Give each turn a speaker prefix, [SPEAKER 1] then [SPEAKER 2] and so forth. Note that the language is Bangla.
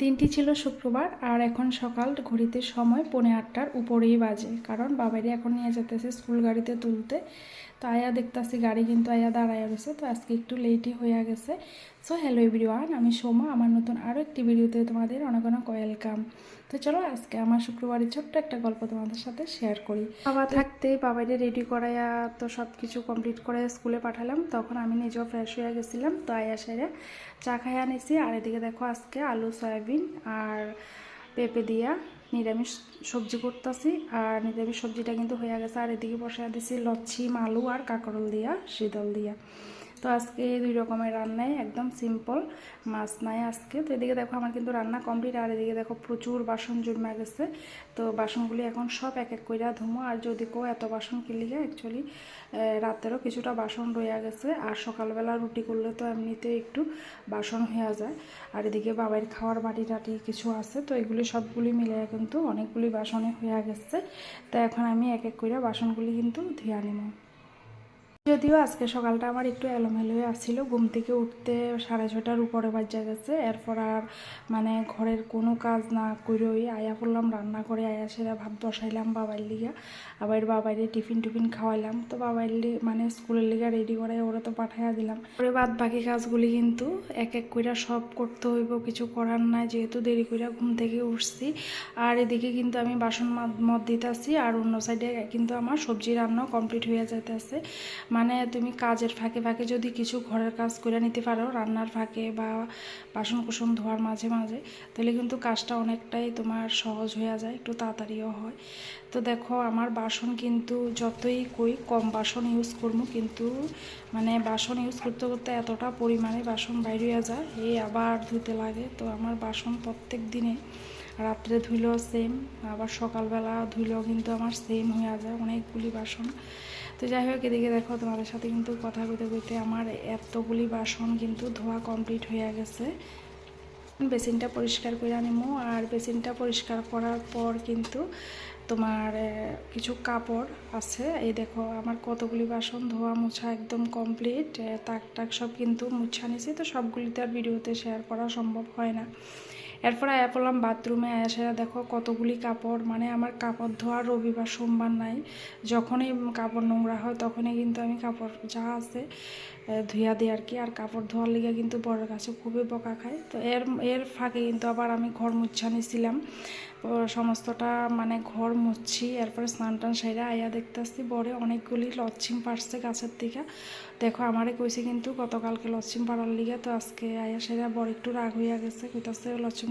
[SPEAKER 1] দিনটি ছিল শুক্রবার আর এখন সকাল ঘড়িতে সময় 8:45-র উপরেই বাজে, কারণ বাবাইরে এখন নিয়ে যেতেছে স্কুল গাড়িতে তুলতে। তো আয়া দেখতেছি গাড়ি কিন্তু আয়া দাঁড়ায় রয়েছে, তো আজকে একটু লেটই হয়ে গেছে। সো হ্যালো এভরিওয়ান, আমি সোমা, আমার নতুন আরও একটি ভিডিওতে তোমাদের অনেক অনেক ওয়েলকাম। তো চলো আজকে আমার শুক্রবারের ছোট্ট একটা গল্প তোমাদের সাথে শেয়ার করি। বাবা থাকতেই বাবাইরে রেডি করাইয়া তো সব কিছু কমপ্লিট করে স্কুলে পাঠালাম, তখন আমি নিজেও ফ্রেশ হয়ে গেছিলাম। তো আয়া সেরে চা খাইয়া নিয়েছি, আর এদিকে দেখো আজকে আলু সয়াবিন আর পেঁপে দিয়া নিরামিষ সবজি করতেছি। আর নিরামিষ সবজিটা কিন্তু হয়ে গেছে, আর এদিকে বসায় দিয়েছি লচ্ছি আলু আর কাঁকরোল দিয়া শীতল দিয়া। তো আজকে 2 রকমের রান্নাই, একদম সিম্পল, মাছ নাই আজকে। তো এদিকে দেখো আমার কিন্তু রান্না কমপ্লিট, আর এদিকে দেখো প্রচুর বাসন জমে গেছে। তো বাসনগুলি এখন সব এক এক করে ধুমো। আর যদি কেউ এত বাসন কিনলে অ্যাকচুয়ালি রাতেরও কিছুটা বাসন রয়ে গেছে, আর সকালবেলা রুটি করলে তো এমনিতে একটু বাসন হয়ে যায়। আর এদিকে বাবার খাওয়ার বাটি টাটি কিছু আছে, তো এগুলি সবগুলি মিলে কিন্তু অনেকগুলি বাসনে হয়ে গেছে। তো এখন আমি এক এক করে বাসনগুলি কিন্তু ধুয়ে নিব। যদিও আজকে সকালটা আমার একটু এলোমেলো আসছিল, ঘুম থেকে উঠতে 6:30টার উপরে বাজে গেছে। এরপর আর মানে ঘরের কোনো কাজ না করেই আয়া করলাম রান্না করে, আয়া সেরা ভাত বসাইলাম বাবার লিগা, আবার বাবাইরে টিফিন খাওয়াইলাম। তো বাবার মানে স্কুলের লিগা রেডি করে ওরা তো পাঠাইয়া দিলাম। পরে বাদ বাকি কাজগুলি কিন্তু এক এক করে সব করতে হইব, কিছু করার নাই, যেহেতু দেরি করে ঘুম থেকে উঠছি। আর এদিকে কিন্তু আমি বাসন মদ দিতেছি, আর অন্য সাইডে কিন্তু আমার সবজি রান্নাও কমপ্লিট হয়ে যাইতেছে। মানে তুমি কাজের ফাঁকে ফাঁকে যদি কিছু ঘরের কাজ করে নিতে পারো, রান্নার ফাঁকে বা বাসন কুসন ধোয়ার মাঝে মাঝে, তাহলে কিন্তু কাজটা অনেকটাই তোমার সহজ হয়ে যায়, একটু তাড়াতাড়িও হয়। তো দেখো আমার বাসন কিন্তু যতই কম বাসন ইউজ করবো, কিন্তু মানে বাসন ইউজ করতে করতে এতটা পরিমাণে বাসন বাইরে হয়ে যায়, এই আবার ধুতে লাগে। তো আমার বাসন প্রত্যেক দিনে রাত্রে ধুইলেও সেম, আবার সকালবেলা ধুইলেও কিন্তু আমার সেম হয়ে যায়, অনেকগুলি বাসন। তো যাই হোক, এদিকে দেখো তোমাদের সাথে কিন্তু কথা কইতে কইতে আমার এতগুলি বাসন কিন্তু ধোয়া কমপ্লিট হয়ে গেছে। বেসিনটা পরিষ্কার করে আনিমো, আর বেসিনটা পরিষ্কার করার পর কিন্তু তোমার কিছু কাপড় আছে। এই দেখো আমার কতগুলি বাসন ধোয়া মোছা একদম কমপ্লিট, তাক টাক সব কিন্তু মুছা নিছি। তো সবগুলিতে আর ভিডিওতে শেয়ার করা সম্ভব হয় না। এরপর আয়া পড়লাম বাথরুমে, আয়া সেরা দেখো কতগুলি কাপড়, মানে আমার কাপড় ধোয়ার রবিবার সোমবার নাই, যখনই কাপড় নোংরা হয় তখনই কিন্তু আমি কাপড় যা আছে ধুইয়া দিই আর কি। আর কাপড় ধোয়ার লিগে কিন্তু বড়ের কাছে খুবই বকা খায়। তো এর ফাঁকে কিন্তু আবার আমি ঘর মুছা নিছিলাম, সমস্তটা মানে ঘর মুছছি। এরপরে স্নান টান সেরা আয়া দেখতেছি বড়ে অনেকগুলি লচ্ছিম পারছে গাছের দিকে। দেখো আমারে কইছে কিন্তু গতকালকে লচ্ছিম পাড়ার লিগে, তো আজকে আয়া সেরা বড় একটু রাগ হইয়া গেছে, কইতাছে লচ্ছিম